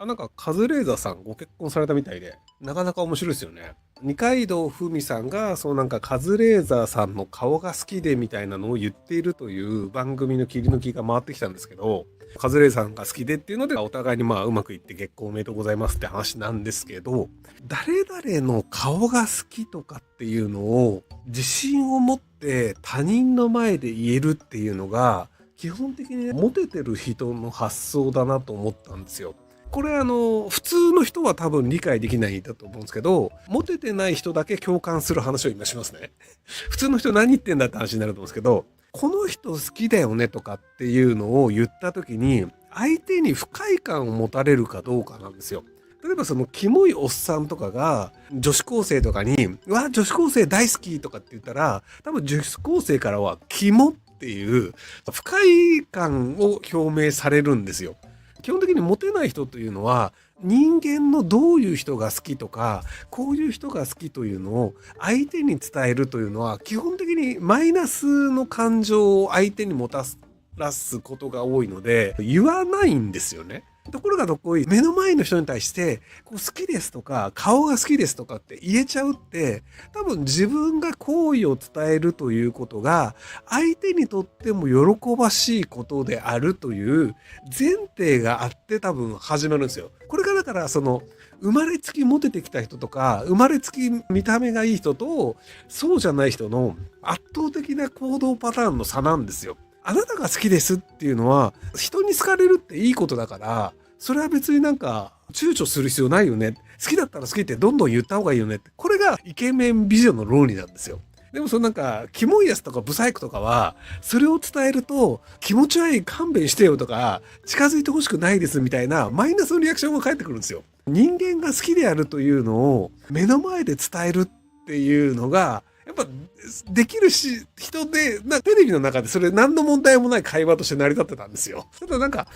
なんかカズレーザーさんご結婚されたみたいで、なかなか面白いですよね。二階堂ふみさんが、そうなんかカズレーザーさんの顔が好きでみたいなのを言っているという番組の切り抜きが回ってきたんですけど、カズレーザーさんが好きでっていうので、お互いにまあうまくいって結婚おめでとうございますって話なんですけど、誰々の顔が好きとかっていうのを自信を持って他人の前で言えるっていうのが、基本的にモテてる人の発想だなと思ったんですよ。これ普通の人は多分理解できないんだと思うんですけど、モテてない人だけ共感する話を今しますね。普通の人何言ってんだって話になると思うんですけど、この人好きだよねとかっていうのを言った時に、相手に不快感を持たれるかどうかなんですよ。例えばそのキモいおっさんとかが女子高生とかに、うわ、女子高生大好きとかって言ったら、多分女子高生からはキモっていう不快感を表明されるんですよ。基本的にモテない人というのは人間のどういう人が好きとかこういう人が好きというのを相手に伝えるというのは基本的にマイナスの感情を相手にもたらすことが多いので言わないんですよね。ところがどっこい目の前の人に対してこう好きですとか顔が好きですとかって言えちゃうって多分自分が好意を伝えるということが相手にとっても喜ばしいことであるという前提があって多分始まるんですよ。これがだからその生まれつきモテてきた人とか生まれつき見た目がいい人とそうじゃない人の圧倒的な行動パターンの差なんですよ。あなたが好きですっていうのは人に好かれるっていいことだからそれは別になんか躊躇する必要ないよね。好きだったら好きってどんどん言った方がいいよねって。これがイケメン美女の論理なんですよ。でもそのなんかキモいやつとかブサイクとかはそれを伝えると気持ち悪い勘弁してよとか近づいてほしくないですみたいなマイナスのリアクションが返ってくるんですよ。人間が好きであるというのを目の前で伝えるっていうのがやっぱできるし人でテレビの中でそれ何の問題もない会話として成り立ってたんですよ。ただなんか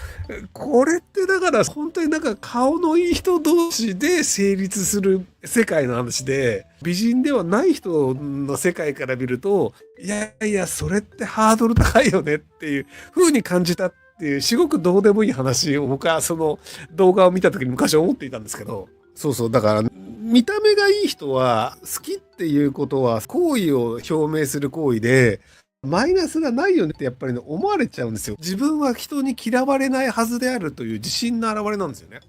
これってだから本当になんか顔のいい人同士で成立する世界の話で美人ではない人の世界から見るといやいやそれってハードル高いよねっていう風に感じたっていうすごくどうでもいい話を僕はその動画を見た時に昔思っていたんですけど、そうそうだから見た目がいい人は好きっていうことは好意を表明する行為でマイナスがないよねってやっぱりね思われちゃうんですよ。自分は人に嫌われないはずであるという自信の表れなんですよね。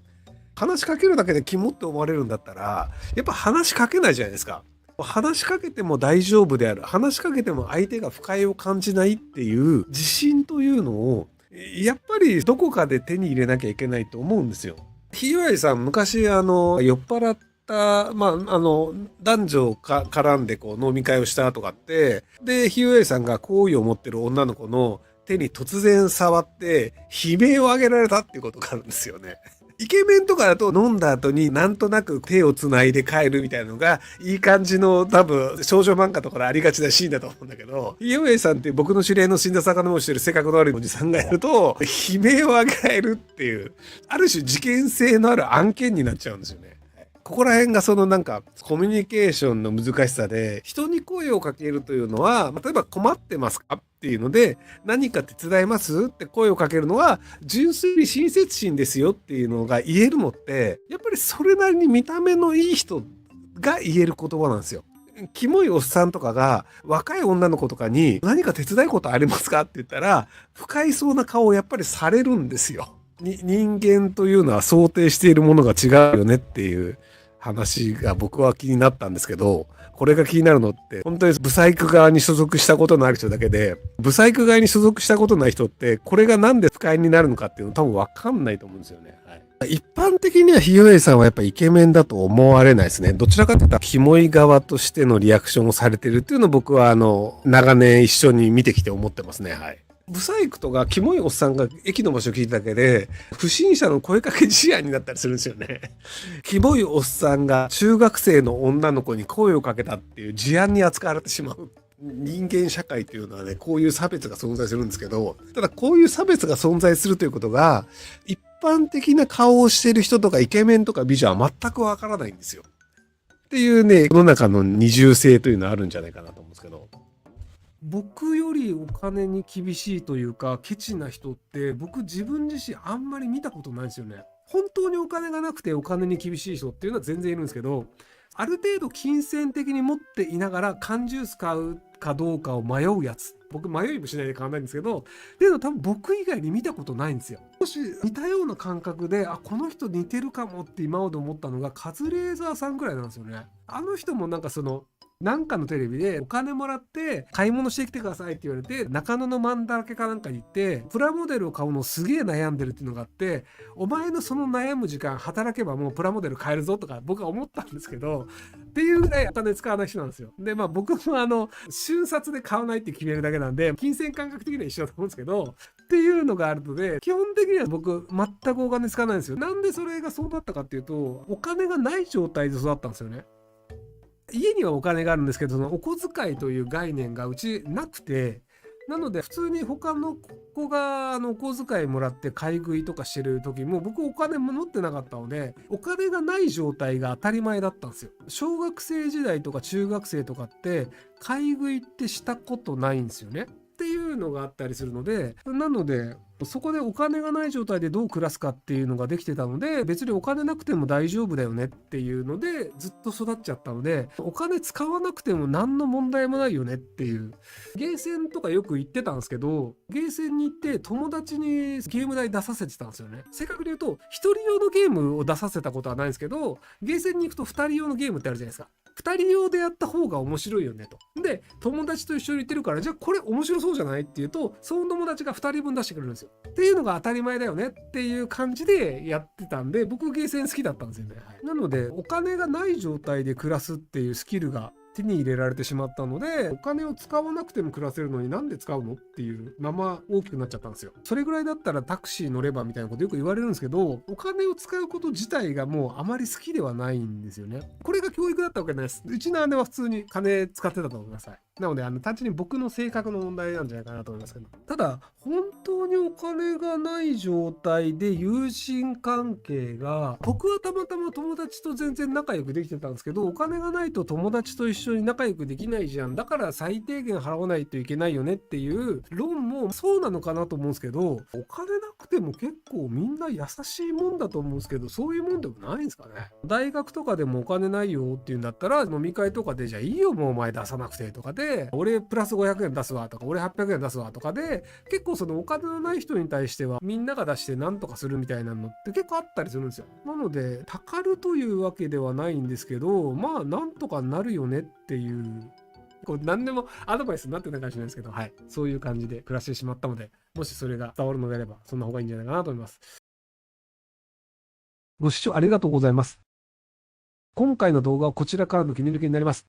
話しかけるだけでキモって思われるんだったらやっぱ話しかけないじゃないですか。話しかけても大丈夫である、話しかけても相手が不快を感じないっていう自信というのをやっぱりどこかで手に入れなきゃいけないと思うんですよ。ひよあいさん昔酔っ払った男女か絡んでこう飲み会をしたとかってでひよあいさんが好意を持ってる女の子の手に突然触って悲鳴を上げられたっていうことがあるんですよね。イケメンとかだと飲んだ後になんとなく手をつないで帰るみたいなのがいい感じの多分少女漫画とかでありがちなシーンだと思うんだけど、ひよえさんって僕の知り合いの死んだ魚もしてる性格の悪いおじさんがやると悲鳴を上げられるっていうある種事件性のある案件になっちゃうんですよね。ここら辺がそのなんかコミュニケーションの難しさで人に声をかけるというのは例えば困ってますかっていうので何か手伝いますって声をかけるのは純粋に親切心ですよっていうのが言えるのってやっぱりそれなりに見た目のいい人が言える言葉なんですよ。キモいおっさんとかが若い女の子とかに何か手伝いことありますかって言ったら不快そうな顔をやっぱりされるんですよ。人間というのは想定しているものが違うよねっていう話が僕は気になったんですけど、これが気になるのって本当にブサイク側に所属したことのある人だけで、ブサイク側に所属したことない人ってこれがなんで不快になるのかっていうの多分分かんないと思うんですよね。はい、一般的にはひよえさんはやっぱイケメンだと思われないですね。どちらかというとキモい側としてのリアクションをされてるっていうのを僕は長年一緒に見てきて思ってますね。はい。ブサイクとかキモいおっさんが駅の場所を聞いただけで不審者の声かけ事案になったりするんですよね。キモいおっさんが中学生の女の子に声をかけたっていう事案に扱われてしまう。人間社会というのはねこういう差別が存在するんですけど、ただこういう差別が存在するということが一般的な顔をしている人とかイケメンとか美女は全くわからないんですよ。っていうね世の中の二重性というのはあるんじゃないかなと思うんですけど。僕よりお金に厳しいというかケチな人って僕自分自身あんまり見たことないんですよね。本当にお金がなくてお金に厳しい人っていうのは全然いるんですけど、ある程度金銭的に持っていながら缶ジュース買うかどうかを迷うやつ。僕迷いもしないで買わないんですけど、っていうの多分僕以外に見たことないんですよ。もし似たような感覚で、あ、この人似てるかもって今まで思ったのがカズレーザーさんぐらいなんですよね。あの人もなんかなんかのテレビでお金もらって買い物してきてくださいって言われて中野のマンだらけかなんかに行ってプラモデルを買うのすげえ悩んでるっていうのがあって、お前のその悩む時間働けばもうプラモデル買えるぞとか僕は思ったんですけど、っていうぐらいお金使わない人なんですよ。で僕も瞬殺で買わないって決めるだけなんで金銭感覚的には一緒だと思うんですけど、っていうのがあるので基本的には僕全くお金使わないんですよ。なんでそれがそうなったかっていうと、お金がない状態で育ったんですよね。家にはお金があるんですけど、そのお小遣いという概念がうちなくて、なので普通に他の子がお小遣いもらって買い食いとかしてる時も僕お金も持ってなかったので、お金がない状態が当たり前だったんですよ。小学生時代とか中学生とかって買い食いってしたことないんですよね。っていうのがあったりするので、なのでそこでお金がない状態でどう暮らすかっていうのができてたので、別にお金なくても大丈夫だよねっていうのでずっと育っちゃったので、お金使わなくても何の問題もないよねっていう。ゲーセンとかよく行ってたんですけど、ゲーセンに行って友達にゲーム代出させてたんですよね。正確に言うと一人用のゲームを出させたことはないんですけど、ゲーセンに行くと二人用のゲームってあるじゃないですか。2人用でやった方が面白いよねと。で、友達と一緒に行ってるから、じゃあこれ面白そうじゃないっていうと、その友達が2人分出してくれるんですよ。っていうのが当たり前だよねっていう感じでやってたんで、僕ゲーセン好きだったんですよね。はい、なので、お金がない状態で暮らすっていうスキルが手に入れられてしまったので、お金を使わなくても暮らせるのになんで使うのっていうまま大きくなっちゃったんですよ。それぐらいだったらタクシー乗ればみたいなことよく言われるんですけど、お金を使うこと自体がもうあまり好きではないんですよね。これが教育だったわけないです。うちの姉は普通に金使ってたと思います。なので単純に僕の性格の問題なんじゃないかなと思いますけど、ただ本当にお金がない状態で友人関係が、僕はたまたま友達と全然仲良くできてたんですけど、お金がないと友達と一緒に仲良くできないじゃん、だから最低限払わないといけないよねっていう論もそうなのかなと思うんですけど、お金なくても結構みんな優しいもんだと思うんですけど、そういうもんでもないんですかね。大学とかでもお金ないよっていうんだったら飲み会とかで、じゃあいいよもうお前出さなくてとかで、俺プラス500円出すわとか俺800円出すわとかで、結構そのお金のない人に対してはみんなが出して何とかするみたいなのって結構あったりするんですよ。なのでたかるというわけではないんですけど、まあなんとかなるよねっていう、こう何でもアドバイスになってないかもしれないですけど、はい、そういう感じで暮らしてしまったので、もしそれが伝わるのであればそんな方がいいんじゃないかなと思います。ご視聴ありがとうございます。今回の動画はこちらからの切り抜きになります。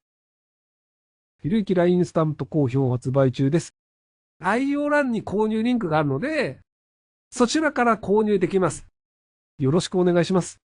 ひろゆき LINE スタンプ好評発売中です。概要欄に購入リンクがあるので、そちらから購入できます。よろしくお願いします。